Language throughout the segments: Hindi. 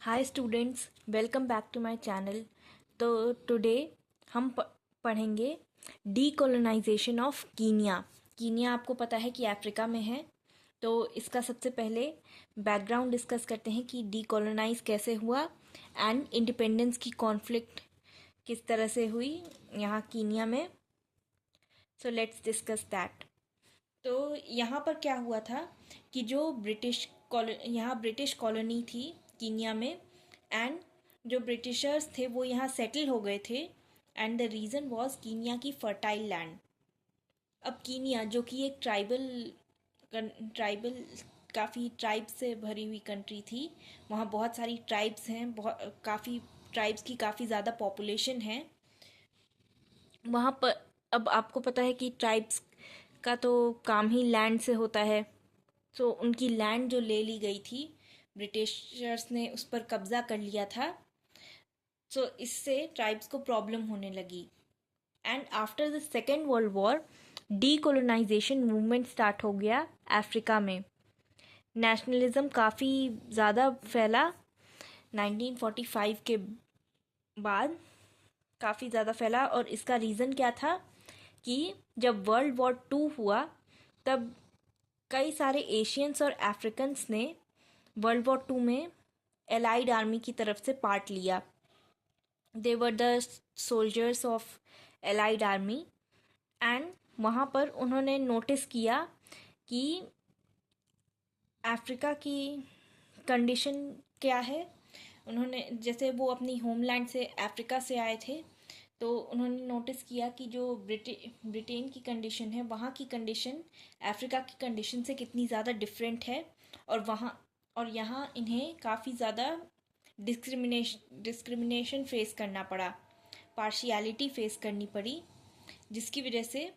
Hi students, welcome back to my channel. तो टुडे हम पढ़ेंगे डीकोलोनाइजेशन ऑफ कीनिया। कीनिया आपको पता है कि अफ्रीका में है। तो इसका सबसे पहले बैकग्राउंड डिस्कस करते हैं कि डीकोलोनाइज कैसे हुआ एंड इंडिपेंडेंस की कॉन्फ्लिक्ट किस तरह से हुई यहाँ कीनिया में। So let's discuss that. तो यहाँ पर क्या हुआ था कि जो यहाँ ब्रिटिश कॉलोनी थी कीनिया में, एंड जो ब्रिटिशर्स थे वो यहाँ सेटल हो गए थे। And the reason was Kenya की फर्टाइल लैंड। अब कीनिया जो कि एक ट्राइबल काफ़ी ट्राइब्स से भरी हुई कंट्री थी, वहाँ बहुत सारी ट्राइब्स हैं, बहुत काफ़ी ट्राइब्स की काफ़ी ज़्यादा पॉपुलेशन है वहाँ पर। अब आपको पता है कि ट्राइब्स का तो काम ही लैंड से होता है। सो उनकी लैंड जो ले ली गई थी, ब्रिटिशर्स ने उस पर कब्ज़ा कर लिया था। सो इससे ट्राइब्स को प्रॉब्लम होने लगी। And after the second world war decolonisation movement start हो गया अफ्रीका में। नेशनलिज्म काफ़ी ज़्यादा फैला 1945 के बाद, काफ़ी ज़्यादा फैला। और इसका रीज़न क्या था कि जब वर्ल्ड वॉर टू हुआ तब कई सारे एशियंस और अफ्रीकन्स ने वर्ल्ड वॉर टू में एलाइड आर्मी की तरफ से पार्ट लिया। They were the soldiers of allied army. And वहाँ पर उन्होंने नोटिस किया कि अफ्रीका की कंडीशन क्या है। उन्होंने जैसे वो अपनी होमलैंड से अफ्रीका से आए थे, तो उन्होंने नोटिस किया कि जो ब्रिटेन की कंडीशन है, वहाँ की कंडीशन अफ्रीका की कंडीशन से कितनी ज़्यादा डिफरेंट है। और यहाँ इन्हें काफ़ी ज़्यादा डिस्क्रिमिनेशन फेस करना पड़ा, पार्शियलिटी फेस करनी पड़ी, जिसकी वजह से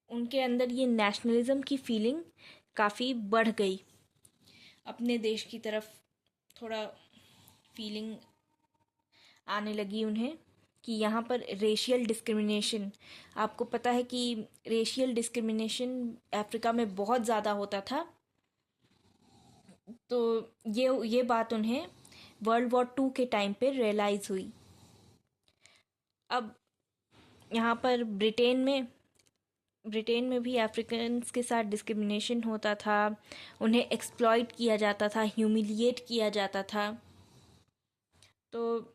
उनके अंदर ये नेशनलिज्म की फीलिंग काफ़ी बढ़ गई। अपने देश की तरफ थोड़ा फीलिंग आने लगी उन्हें कि यहाँ पर रेशियल डिस्क्रिमिनेशन, आपको पता है कि रेशियल डिस्क्रिमिनेशन अफ्रीका में बहुत ज़्यादा होता था। तो ये बात उन्हें वर्ल्ड वॉर टू के टाइम पे रियलाइज़ हुई। अब यहाँ पर ब्रिटेन में भी अफ्रीकन्स के साथ डिस्क्रिमिनेशन होता था, उन्हें एक्सप्लॉइट किया जाता था, ह्यूमिलिएट किया जाता था। तो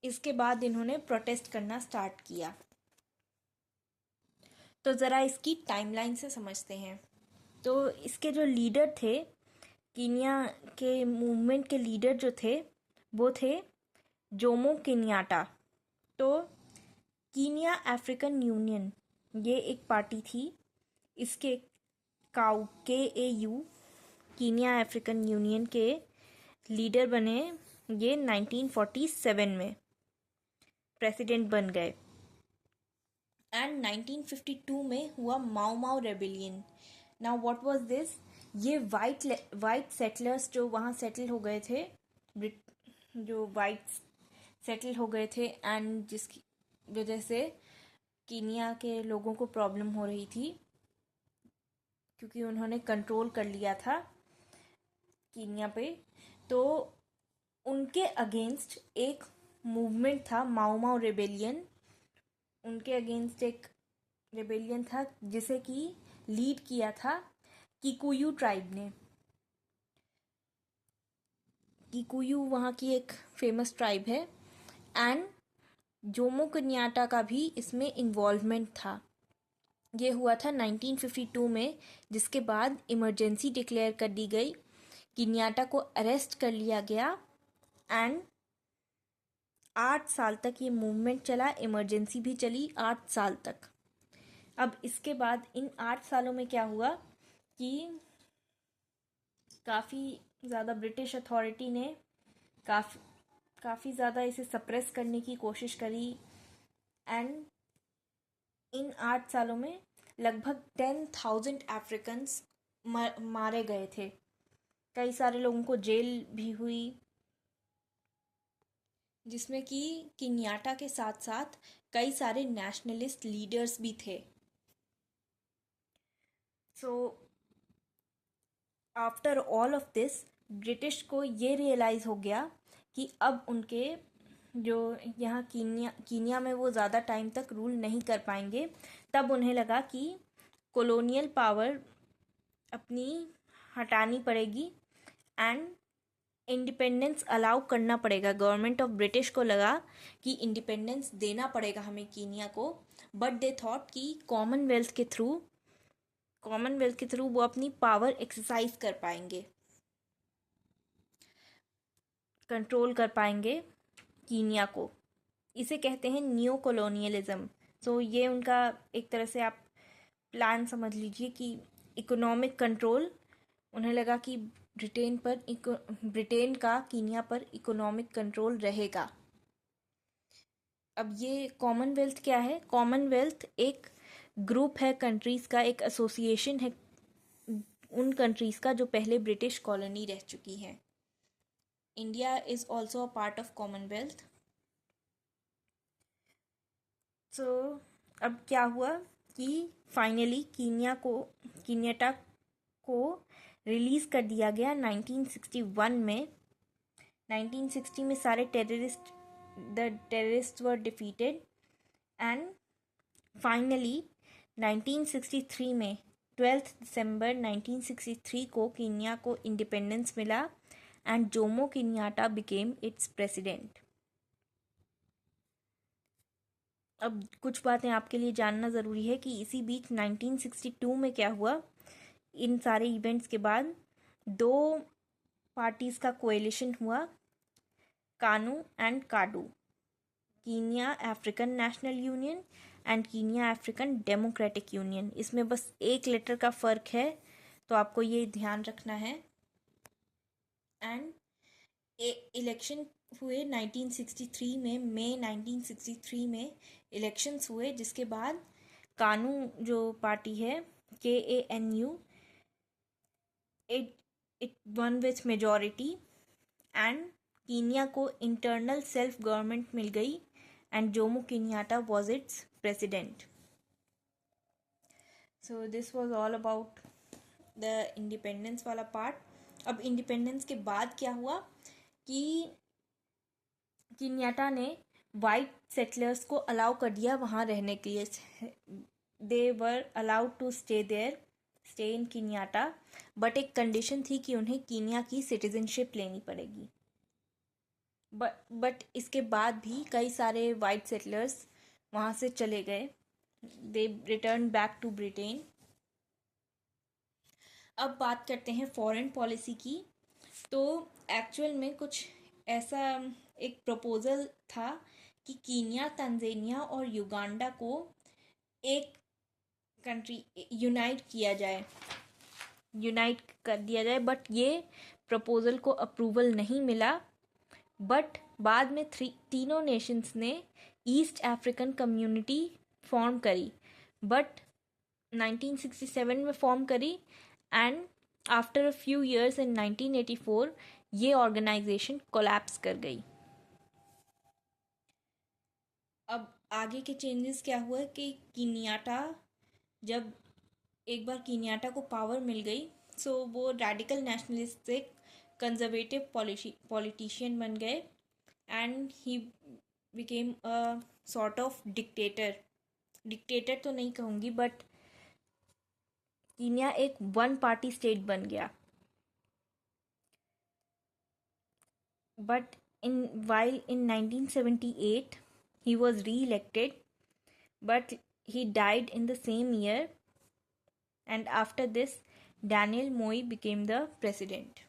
इसके बाद इन्होंने प्रोटेस्ट करना स्टार्ट किया। तो ज़रा इसकी टाइमलाइन से समझते हैं। तो इसके जो लीडर थे, कीनिया के मूवमेंट के लीडर जो थे, वो थे जोमो केनियाटा। तो कीनिया अफ्रीकन यूनियन ये एक पार्टी थी। इसके KAU कीनिया अफ्रीकन यूनियन के लीडर बने ये 1947 में, प्रेसिडेंट बन गए। एंड 1952 में हुआ Mau Mau rebellion. Now what was this? ये वाइट सेटलर्स जो वहाँ सेटल हो गए थे, जो वाइट सेटल हो गए थे, एंड जिसकी वजह से कीनिया के लोगों को प्रॉब्लम हो रही थी, क्योंकि उन्होंने कंट्रोल कर लिया था कीनिया पे। तो उनके अगेंस्ट एक मूवमेंट था, माओ माओ रेबेलियन। उनके अगेंस्ट एक रेबेलियन था जिसे कि लीड किया था किकुयू ट्राइब ने। किकुयू वहाँ की एक फेमस ट्राइब है। एंड जोमो केनियाटा का भी इसमें इन्वॉल्वमेंट था। ये हुआ था 1952 में, जिसके बाद इमरजेंसी डिक्लेयर कर दी गई। केनियाटा को अरेस्ट कर लिया गया। एंड 8 साल तक ये मूवमेंट चला, इमरजेंसी भी चली 8 साल तक। अब इसके बाद इन 8 सालों में क्या हुआ कि काफ़ी ज़्यादा ब्रिटिश अथॉरिटी ने काफ़ी ज़्यादा इसे सप्रेस करने की कोशिश करी। एंड इन 8 सालों में लगभग 10,000 अफ्रीकन्स मारे गए थे। कई सारे लोगों को जेल भी हुई, जिसमें कि केनियाटा के साथ साथ कई सारे नेशनलिस्ट लीडर्स भी थे। So after all of this, British को ये रियलाइज़ हो गया कि अब उनके जो यहाँ कीनिया में वो ज़्यादा टाइम तक रूल नहीं कर पाएंगे, तब उन्हें लगा कि कॉलोनियल पावर अपनी हटानी पड़ेगी एंड इंडिपेंडेंस अलाउ करना पड़ेगा। गवर्नमेंट ऑफ ब्रिटिश को लगा कि इंडिपेंडेंस देना पड़ेगा हमें कीनिया को, बट दे थॉट कि कॉमनवेल्थ के थ्रू वो अपनी पावर एक्सरसाइज कर पाएंगे, कंट्रोल कर पाएंगे कीनिया को। इसे कहते हैं न्यू कॉलोनियलिज्म। सो ये उनका एक तरह से आप प्लान समझ लीजिए कि इकोनॉमिक कंट्रोल, उन्हें लगा कि ब्रिटेन का कीनिया पर इकोनॉमिक कंट्रोल रहेगा। अब ये कॉमनवेल्थ क्या है? कॉमनवेल्थ एक ग्रुप है कंट्रीज़ का, एक एसोसिएशन है उन कंट्रीज़ का जो पहले ब्रिटिश कॉलोनी रह चुकी हैं। India is also a part of Commonwealth. So अब क्या हुआ कि फाइनली कीनियाटा को रिलीज़ कर दिया गया 1961 में। 1960 में सारे terrorist were defeated and finally 1963 में 12 दिसंबर 1963 को कीनिया को इंडिपेंडेंस मिला and Jomo Kenyatta became its president. अब कुछ बातें आपके लिए जानना ज़रूरी है कि इसी बीच 1962 में क्या हुआ। इन सारे इवेंट्स के बाद दो पार्टीज़ का कोएलिशन हुआ, कानू एंड काडू, Kenya African national union and Kenya African democratic union. इसमें बस एक लेटर का फ़र्क है, तो आपको ये ध्यान रखना है। एंड इलेक्शन हुए 1963 में, मई 1963 में इलेक्शंस हुए, जिसके बाद कानू जो पार्टी है KANU, it won with majority and Kenya को इंटरनल सेल्फ गवर्नमेंट मिल गई and Jomo Kenyatta was its president. So this was all about the independence वाला पार्ट। अब इंडिपेंडेंस के बाद क्या हुआ कि केनियाटा ने वाइट सेटलर्स को अलाउ कर दिया वहाँ रहने के लिए। They were allowed to stay in Kenyatta, but एक कंडीशन थी कि उन्हें कीनिया की सिटीजनशिप लेनी पड़ेगी। बट इसके बाद भी कई सारे वाइट सेटलर्स वहाँ से चले गए। दे रिटर्न बैक टू ब्रिटेन। अब बात करते हैं फॉरेन पॉलिसी की। तो एक्चुअल में कुछ ऐसा एक प्रपोजल था कि कीनिया, तंजानिया और युगांडा को एक कंट्री यूनाइट कर दिया जाए, बट ये प्रपोजल को अप्रूवल नहीं मिला। बट बाद में तीनों नेशंस ने ईस्ट अफ्रीकन कम्युनिटी फॉर्म करी, बट 1967 में फॉर्म करी and after a few years in 1984 ये ऑर्गेनाइजेशन कोलैप्स कर गई। अब आगे के चेंजेस क्या हुआ कि कीनियाटा, जब एक बार कीनियाटा को पावर मिल गई, सो वो रेडिकल नेशनलिस्ट से कंजर्वेटिव पॉलिटिशियन बन गए and he became a sort of dictator तो नहीं कहूँगी, बट कीनिया एक वन पार्टी स्टेट बन गया। But in 1978 he was re-elected, but he died in the same year, and after this Daniel Moi became the president.